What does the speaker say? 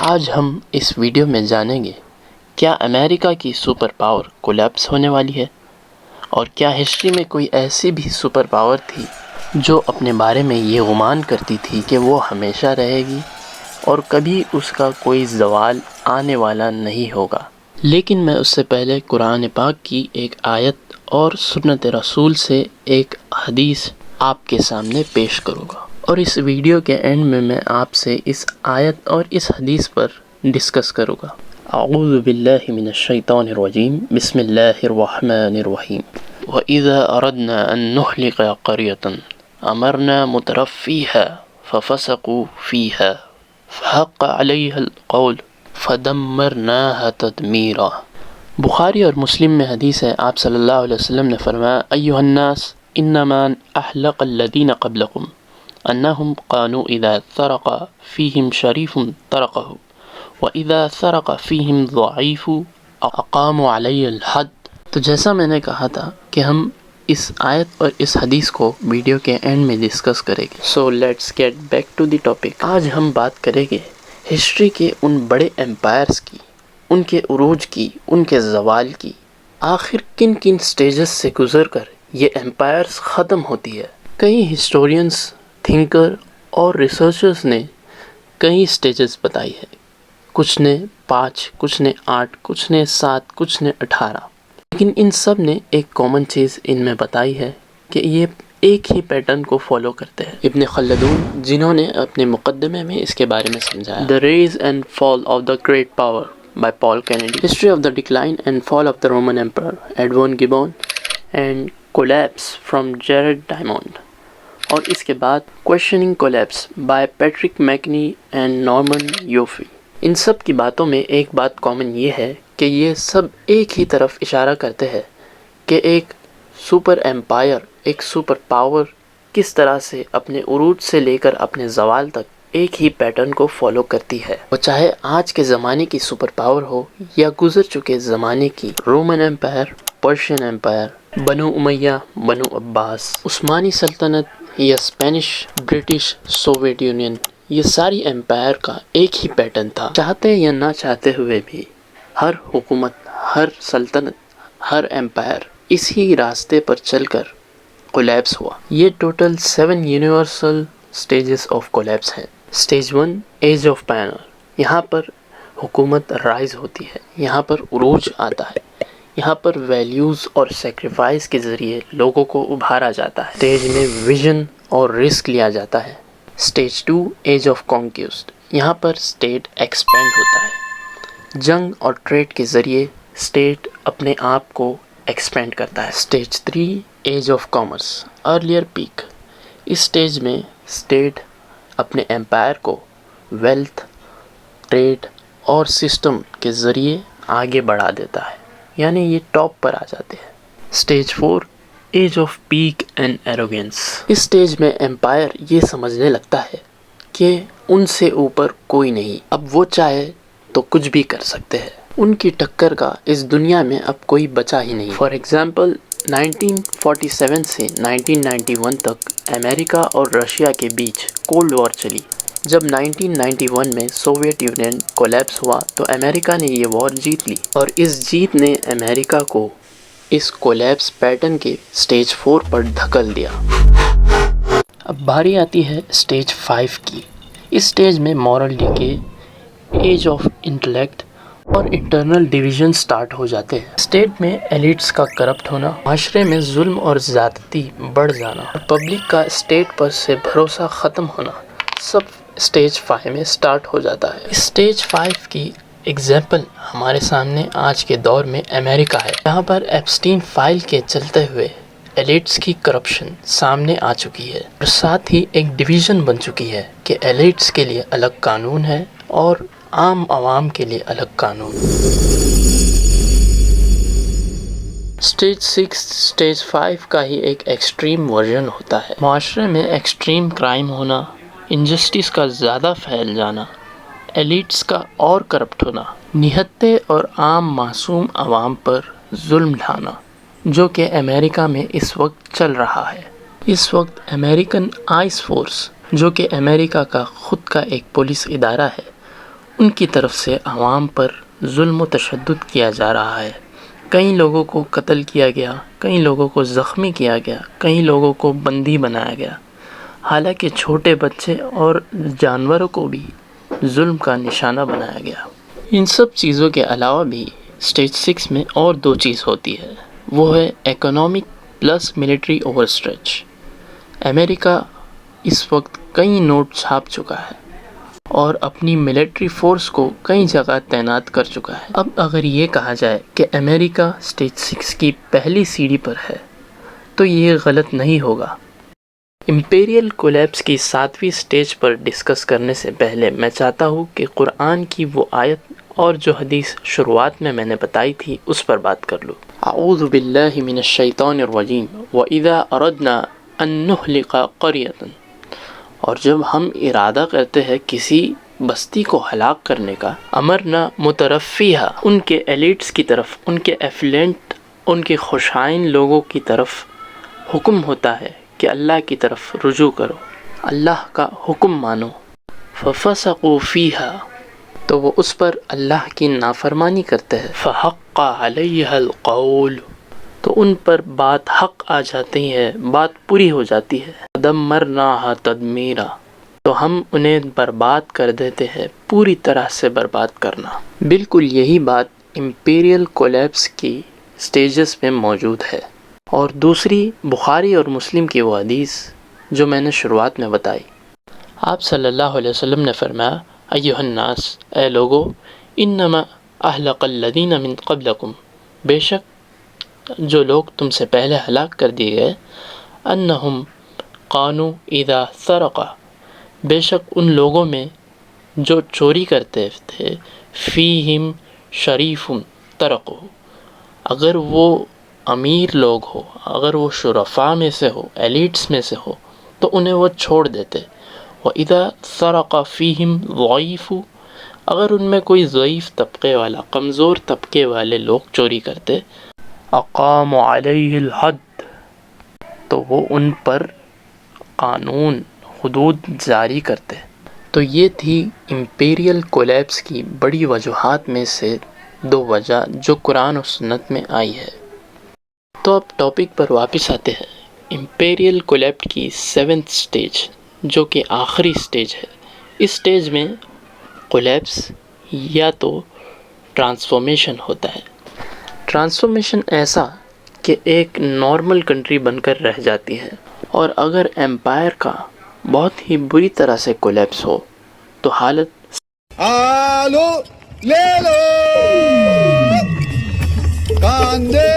آج ہم اس ویڈیو میں جانیں گے کیا امریکہ کی سپر پاور کولیپس ہونے والی ہے، اور کیا ہسٹری میں کوئی ایسی بھی سپر پاور تھی جو اپنے بارے میں یہ گمان کرتی تھی کہ وہ ہمیشہ رہے گی اور کبھی اس کا کوئی زوال آنے والا نہیں ہوگا۔ لیکن میں اس سے پہلے قرآن پاک کی ایک آیت اور سنت رسول سے ایک حدیث آپ کے سامنے پیش کروں گا، اور اس ویڈیو کے اینڈ میں آپ سے اس آیت اور اس حدیث پر ڈسکس کروں گا۔ اعوذ باللہ من الشیطان الرجیم، بسم اللہ الرحمن الرحیم۔ وَإِذَا أَرَدْنَا أَن نُهْلِكَ قَرْيَةً أَمَرْنَا مُتْرَفِّيهَا فَفَسَقُوا فِيهَا فَحَقَّ عَلَيْهَا الْقَوْلُ فَدَمَّرْنَاهَا تَدْمِيرًا۔ بخاری اور مسلم میں حدیث ہے، آپ صلی اللہ علیہ وسلم نے فرمایا، ایھا الناس انما احلق الذین قبلکم انہم قانوا اذا سرق فیہم شریف ترکہ واذا سرق فیہم ضعیف اقاموا علیہ الحد۔ تو جیسا میں نے کہا تھا کہ ہم اس آیت اور اس حدیث کو ویڈیو کے اینڈ میں ڈسکس کریں گے۔ So let's get back to the topic. آج ہم بات کریں گے ہسٹری کے ان بڑے امپائرز کی، ان کے عروج کی، ان کے زوال کی، آخر کن کن سٹیجز سے گزر کر یہ امپائرز ختم ہوتی ہے۔ کئی ہسٹورینز، تھنکر اور ریسرچرز نے کئی سٹیجز بتائی ہے، کچھ نے 5، کچھ نے 8، کچھ نے 7، کچھ نے 18، لیکن ان سب نے ایک کامن چیز ان میں بتائی ہے کہ یہ ایک ہی پیٹرن کو فالو کرتے ہیں۔ ابن خلدون، جنہوں نے اپنے مقدمے میں اس کے بارے میں سمجھایا، The Rise and Fall of the Great Power by Paul Kennedy, History of the Decline and Fall of the Roman Empire, Edwin Gibbon, and Collapse from Jared Diamond، اور اس کے بعد Questioning Collapse by Patrick McNee and Norman Yoffie۔ ان سب کی باتوں میں ایک بات common یہ ہے کہ یہ سب ایک ہی طرف اشارہ کرتے ہیں کہ ایک سپر امپائر، ایک سپر پاور کس طرح سے اپنے عروج سے لے کر اپنے زوال تک ایک ہی پیٹرن کو فالو کرتی ہے۔ وہ چاہے آج کے زمانے کی سپر پاور ہو یا گزر چکے زمانے کی رومن امپائر، پرشین امپائر، بنو امیہ، بنو عباس، عثمانی سلطنت یا اسپینش، برٹش، سوویت یونین، یہ ساری امپائر کا ایک ہی پیٹرن تھا۔ چاہتے یا نہ چاہتے ہوئے بھی ہر حکومت، ہر سلطنت، ہر امپائر اسی راستے پر چل کر کولیپس ہوا۔ یہ total 7 universal stages of collapse ہیں۔ سٹیج 1، ایج آف پائنر، یہاں پر حکومت رائز ہوتی ہے، یہاں پر عروج آتا ہے، یہاں پر ویلیوز اور سیکریفائس کے ذریعے لوگوں کو ابھارا جاتا ہے۔ سٹیج میں ویژن اور رسک لیا جاتا ہے۔ سٹیج 2، ایج آف کانکویسٹ، یہاں پر اسٹیٹ ایکسپینڈ ہوتا ہے، جنگ اور ٹریڈ کے ذریعے اسٹیٹ اپنے آپ کو ایکسپینڈ کرتا ہے۔ Stage 3، age of commerce, earlier peak, اس سٹیج میں اسٹیٹ اپنے امپائر کو ویلتھ، ٹریڈ اور سسٹم کے ذریعے آگے بڑھا دیتا ہے، یعنی یہ ٹاپ پر آ جاتے ہیں۔ Stage 4، age of peak and arrogance, اس سٹیج میں امپائر یہ سمجھنے لگتا ہے کہ ان سے اوپر کوئی نہیں، اب وہ چاہے تو کچھ بھی کر سکتے ہیں، ان کی ٹکر کا اس دنیا میں اب کوئی بچا ہی نہیں۔ فار ایگزامپل 1947 سے 1991 تک امریکہ اور رشیا کے بیچ کولڈ وار چلی۔ جب 1991 میں سوویت یونین کولیپس ہوا تو امریکہ نے یہ وار جیت لی، اور اس جیت نے امریکہ کو اس کولیپس پیٹرن کے سٹیج 4 پر دھکل دیا۔ اب باری آتی ہے سٹیج 5 کی۔ اس سٹیج میں moral decay, age of intellect اور انٹرنل ڈویژن سٹارٹ ہو جاتے ہیں۔ اسٹیٹ میں ایلیٹس کا کرپٹ ہونا، معاشرے میں ظلم اور زیادتی بڑھ جانا، اور پبلک کا اسٹیٹ پر سے بھروسہ ختم ہونا، سب سٹیج 5 میں سٹارٹ ہو جاتا ہے۔ اس سٹیج 5 کی ایگزامپل ہمارے سامنے آج کے دور میں امریکہ ہے، جہاں پر ایپسٹین فائل کے چلتے ہوئے ایلیٹس کی کرپشن سامنے آ چکی ہے، اور ساتھ ہی ایک ڈویژن بن چکی ہے کہ ایلیٹس کے لیے الگ قانون ہے اور عام عوام کے لیے الگ قانون۔ سٹیج 6، سٹیج 5 کا ہی ایک ایکسٹریم ورژن ہوتا ہے۔ معاشرے میں ایکسٹریم کرائم ہونا، انجسٹس کا زیادہ پھیل جانا، ایلیٹس کا اور کرپٹ ہونا، نہتے اور عام معصوم عوام پر ظلم ڈھانا، جو کہ امریکہ میں اس وقت چل رہا ہے۔ اس وقت امریکن آئس فورس، جو کہ امریکہ کا خود کا ایک پولیس ادارہ ہے، ان کی طرف سے عوام پر ظلم و تشدد کیا جا رہا ہے۔ کئی لوگوں کو قتل کیا گیا، کئی لوگوں کو زخمی کیا گیا، کئی لوگوں کو بندی بنایا گیا، حالانکہ چھوٹے بچے اور جانوروں کو بھی ظلم کا نشانہ بنایا گیا۔ ان سب چیزوں کے علاوہ بھی اسٹیج 6 میں اور دو چیز ہوتی ہے، وہ ہے economic plus military overstretch. امریکہ اس وقت کئی نوٹ چھاپ چکا ہے اور اپنی ملٹری فورس کو کئی جگہ تعینات کر چکا ہے۔ اب اگر یہ کہا جائے کہ امریکہ اسٹیج 6 کی پہلی سیڑھی پر ہے تو یہ غلط نہیں ہوگا۔ امپیریل کولیپس کی 7ویں سٹیج پر ڈسکس کرنے سے پہلے میں چاہتا ہوں کہ قرآن کی وہ آیت اور جو حدیث شروعات میں نے بتائی تھی اس پر بات کر لوں۔ اعوذ باللہ من الشیطان الرجیم وَإِذَا أَرَدْنَا أَن نُهْلِكَ قَرْيَةً، اور جب ہم ارادہ کرتے ہیں کسی بستی کو ہلاک کرنے کا، امرنا مترفیہا، ان کے ایلیٹس کی طرف، ان کے ایفلینٹ، ان کے خوشائن لوگوں کی طرف حکم ہوتا ہے کہ اللہ کی طرف رجوع کرو، اللہ کا حکم مانو۔ فَفَسَقُوا فِيهَا، تو وہ اس پر اللہ کی نافرمانی کرتے ہیں۔ فَحَقَّ عَلَيْهَا الْقَوْلُ، تو ان پر بات حق آ جاتی ہے، بات پوری ہو جاتی ہے۔ دَمَّرْنَاهَا تَدْمِيرًا، تو ہم انہیں برباد کر دیتے ہیں، پوری طرح سے برباد کرنا۔ بالکل یہی بات امپیریل کولیپس کی سٹیجز میں موجود ہے۔ اور دوسری بخاری اور مسلم کی وہ حدیث جو میں نے شروعات میں بتائی، آپ صلی اللہ علیہ وسلم نے فرمایا، ایھا الناس، اے لوگو، انما اہلک الذین من قبلکم، بے شک جو لوگ تم سے پہلے ہلاک کر دیے گئے، انہم کانوا اذا سرق، بے شک ان لوگوں میں جو چوری کرتے تھے، فیہم شریف ترکوا، اگر وہ امیر لوگ ہو، اگر وہ شرفاء میں سے ہو، ایلیٹس میں سے ہو، تو انہیں وہ چھوڑ دیتے۔ وَإِذَا سَرَقَ فِيهِمْ ضَعِيفٌ، اگر ان میں کوئی ضعیف طبقے والا، کمزور طبقے والے لوگ چوری کرتے، أَقَامُوا عَلَيْهِ الْحَدَّ، تو وہ ان پر قانون، حدود جاری کرتے۔ تو یہ تھی امپیریل کولیپس کی بڑی وجوہات میں سے دو وجہ جو قرآن و سنت میں آئی ہے۔ تو اب ٹاپک پر واپس آتے ہیں۔ امپیریل کولیپس کی 7th سٹیج جو کہ آخری سٹیج ہے، اس سٹیج میں کولیپس یا تو ٹرانسفارمیشن ہوتا ہے۔ ٹرانسفارمیشن ایسا کہ ایک نارمل کنٹری بن کر رہ جاتی ہے، اور اگر امپائر کا بہت ہی بری طرح سے کولیپس ہو تو حالت آلو لے لو، کاندے